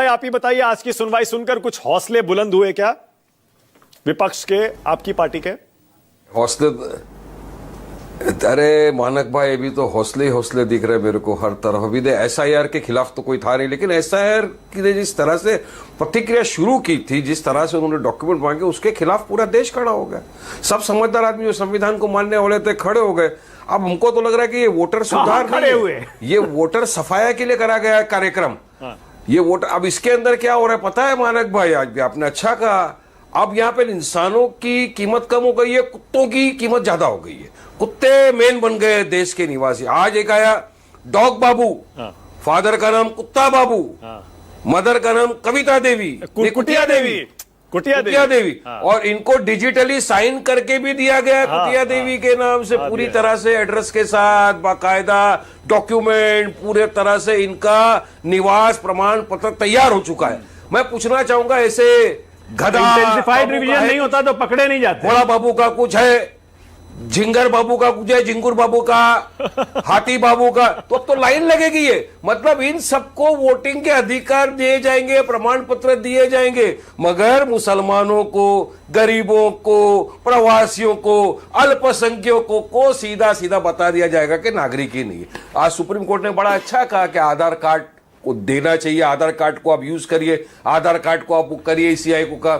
आप ही बताइए, आज की सुनवाई सुनकर कुछ हौसले बुलंद हुए क्या विपक्ष के, आपकी पार्टी के? हौसले? अरे मानक भाई, अभी तो हौसले ही हौसले दिख रहे मेरे को हर तरफ। अभी दे एसआईआर के खिलाफ तो कोई था नहीं, लेकिन एसआईआर की ने जिस तरह से प्रतिक्रिया शुरू की थी, जिस तरह से उन्होंने डॉक्यूमेंट मांगे, उसके खिलाफ पूरा देश खड़ा हो गया। सब समझदार आदमी जो संविधान को मानने वाले थे खड़े हो गए। अब हमको तो लग रहा है कि ये वोटर सुधार खड़े हुए, ये वोटर सफाया के लिए करा गया कार्यक्रम। ये वोटर, अब इसके अंदर क्या हो रहा है पता है मानक भाई? आज भी आपने अच्छा कहा, अब यहाँ पे इंसानों की कीमत कम हो गई है, कुत्तों की कीमत ज्यादा हो गई है। कुत्ते मेन बन गए देश के निवासी। आज एक आया डॉग बाबू, फादर का नाम कुत्ता बाबू, मदर का नाम कविता देवी, कुटिया देवी, कुटिया देवी। और इनको डिजिटली साइन करके भी दिया गया कुटिया देवी के नाम से, पूरी तरह से एड्रेस के साथ, बाकायदा डॉक्यूमेंट, पूरे तरह से इनका निवास प्रमाण पत्र तैयार हो चुका है। मैं पूछना चाहूंगा, ऐसे गधा इंटेंसिफाइड रिवीजन नहीं होता तो पकड़े नहीं जाते। भोला बाबू का कुछ है, झिंगर बाबू का कुछ है, झिंगुर बाबू का, हाथी बाबू का, तो अब तो लाइन लगेगी। ये मतलब इन सबको वोटिंग के अधिकार दिए जाएंगे, प्रमाण पत्र दिए जाएंगे, मगर मुसलमानों को, गरीबों को, प्रवासियों को, अल्पसंख्यकों को सीधा सीधा बता दिया जाएगा कि नागरिक ही नहीं है। आज सुप्रीम कोर्ट ने बड़ा अच्छा कहा कि आधार कार्ड को देना चाहिए, आधार कार्ड को आप यूज करिए, आधार कार्ड को आप बुक करिए ईसीआई को का।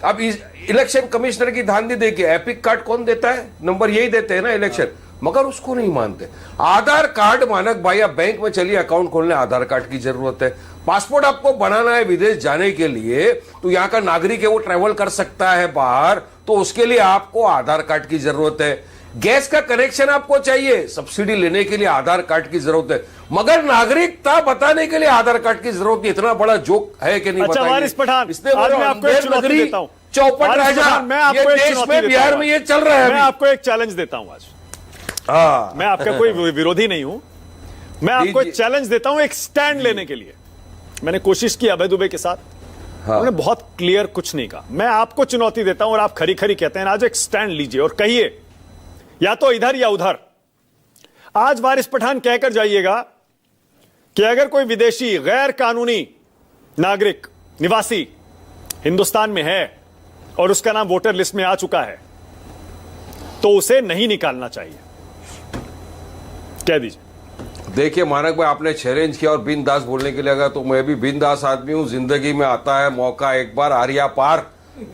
अब इस इलेक्शन कमिश्नर की धांधली देखिए, एपिक कार्ड कौन देता है? नंबर यही देते हैं ना इलेक्शन, मगर उसको नहीं मानते। आधार कार्ड मानक भाई, आप बैंक में चलिए अकाउंट खोलने, आधार कार्ड की जरूरत है। पासपोर्ट आपको बनाना है विदेश जाने के लिए, तो यहाँ का नागरिक है वो ट्रेवल कर सकता है बाहर, तो उसके लिए आपको आधार कार्ड की जरूरत है। गैस का कनेक्शन आपको चाहिए, सब्सिडी लेने के लिए आधार कार्ड की जरूरत है, मगर नागरिकता बताने के लिए आधार कार्ड की जरूरत नहीं। इतना बड़ा जोक है कि नहीं? अच्छा वारिस पठान, इसलिए आज मैं आपको एक चुनौती देता हूं। चौपट राजा, मैं आपको एक देश में बिहार में ये चल रहा है। मैं आपको एक चैलेंज देता हूं आज। मैं आपका कोई विरोधी नहीं हूं, मैं आपको एक चैलेंज देता हूं एक स्टैंड लेने के लिए। मैंने कोशिश की अभय दुबे के साथ, उन्होंने बहुत क्लियर कुछ नहीं कहा। मैं आपको चुनौती देता हूं और आप खरी खरी कहते हैं, आज एक स्टैंड लीजिए और कहिए या तो इधर या उधर। आज वारिस पठान कहकर जाइएगा कि अगर कोई विदेशी गैर कानूनी नागरिक निवासी हिंदुस्तान में है और उसका नाम वोटर लिस्ट में आ चुका है, तो उसे नहीं निकालना चाहिए, कह दीजिए। देखिए मानक भाई, आपने चैलेंज किया और बिंदास बोलने के लिए अगर, तो मैं भी बिंदास आदमी हूं। जिंदगी में आता है मौका एक बार, आरिया पार,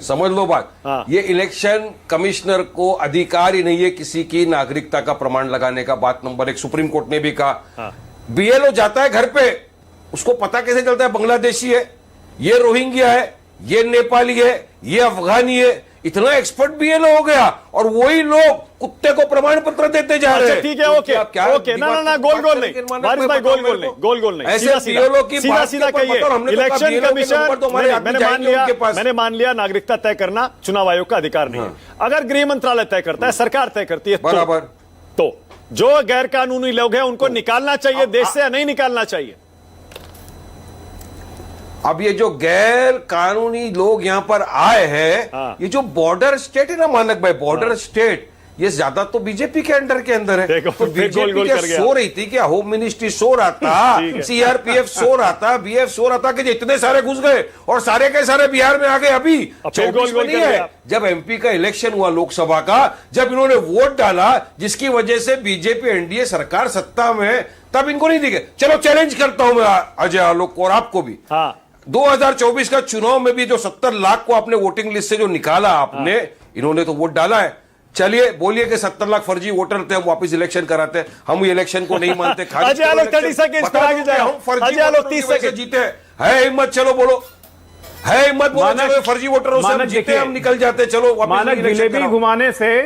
समझ लो बात। ये इलेक्शन कमिश्नर को अधिकार ही नहीं है किसी की नागरिकता का प्रमाण लगाने का। बात नंबर 1 सुप्रीम कोर्ट ने भी कहा। बीएलओ जाता है घर पे, उसको पता कैसे चलता है बांग्लादेशी है, ये रोहिंग्या है, ये नेपाली है, ये अफगानी है? इतना एक्सपर्ट बीएलओ हो गया, और वही लोग कुत्ते को प्रमाण पत्र देते जा रहे हैं। ठीक है, ओके ओके, ना गोल गोल नहीं वारिस भाई, गोल गोल नहीं, गोल गोल नहीं, ऐसे बीएलओ की सीधा सीधा कहिए। इलेक्शन कमीशन, मैंने मान लिया नागरिकता तय करना चुनाव आयोग का अधिकार नहीं है। अगर गृह मंत्रालय तय करता है, सरकार तय करती है, बराबर, तो जो गैर कानूनी लोग हैं उनको निकालना चाहिए देश से या नहीं निकालना चाहिए? अब ये जो गैर कानूनी लोग यहाँ पर आए हैं, ये जो बॉर्डर स्टेट है ना मानक भाई, बॉर्डर स्टेट, ये ज्यादा तो बीजेपी के अंडर के अंदर है। तो बीजेपी क्या सो रही थी? क्या होम मिनिस्ट्री सो रहा था, सीआरपीएफ सो रहा था, बीएफ सो रहा था कि इतने सारे घुस गए और सारे के सारे बिहार में आ गए। अभी 24 में नहीं है, जब एमपी का इलेक्शन हुआ लोकसभा का, जब इन्होंने वोट डाला जिसकी वजह से बीजेपी एनडीए सरकार सत्ता में, तब इनको नहीं दिखे। चलो चैलेंज करता हूं मैं अजय आलोक को और आपको भी। 2024 का चुनाव में भी जो 70 लाख को आपने वोटिंग लिस्ट से जो निकाला आपने, इन्होंने तो वोट डाला है। चलिए बोलिए कि 70 लाख फर्जी वोटर थे, हम वापस इलेक्शन कराते हैं, हम इलेक्शन को नहीं मानते, अजय आलोक 30 सेकंड पर आगे जाए, हम फर्जी वोटरों की वजह से जीते है हिम्मत, चलो बोलो, है हिम्मत बोलो, चलो फर्जी वोटरों से हम जीते, हम निकल जाते, चलो मानक जिलेबी घुमाने से,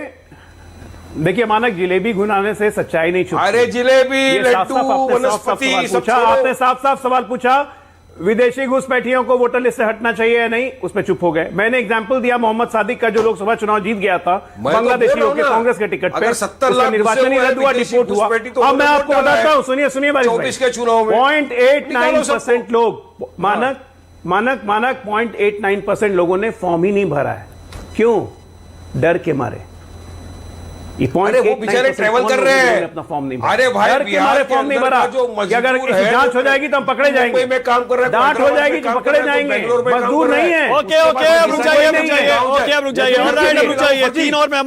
देखिए मानक जिलेबी घुमाने से सच्चाई नहीं छुपती। अरे जिलेबी, लड्डू, वनस्पति, आपने साफ साफ सवाल पूछा, विदेशी घुसपैठियों को वोटर लिस्ट से हटना चाहिए या नहीं, उसमें चुप हो गए। मैंने एग्जांपल दिया मोहम्मद सादिक का, जो लोकसभा चुनाव जीत गया था बांग्लादेशियों के कांग्रेस के टिकट पे, 70 लाख निर्वाचन ही रद्द हुआ, डिपोर्ट हुआ। अब मैं आपको बताता हूं, सुनिए 24 के चुनाव में 0.89% लोग, मानक 0.89% लोगों ने फॉर्म ही नहीं भरा है। क्यों? डर के मारे। अरे वो बेचारे ट्रेवल कर रहे हैं, अपना फॉर्म नहीं, अरे भाई बिहार के फॉर्म नहीं अंदर भरा, का जो कि अगर मजदूर किसी है, जांच हो जाएगी तो हम पकड़े जाएंगे, मुंबई में काम कर रहे हैं, डांट हो जाएगी तो पकड़े जाएंगे, मजदूर नहीं है। ओके ओके, अब रुक जाइए, ओके अब रुक जाइए, और राइट अब रुक जाइए, 3 और मेहमान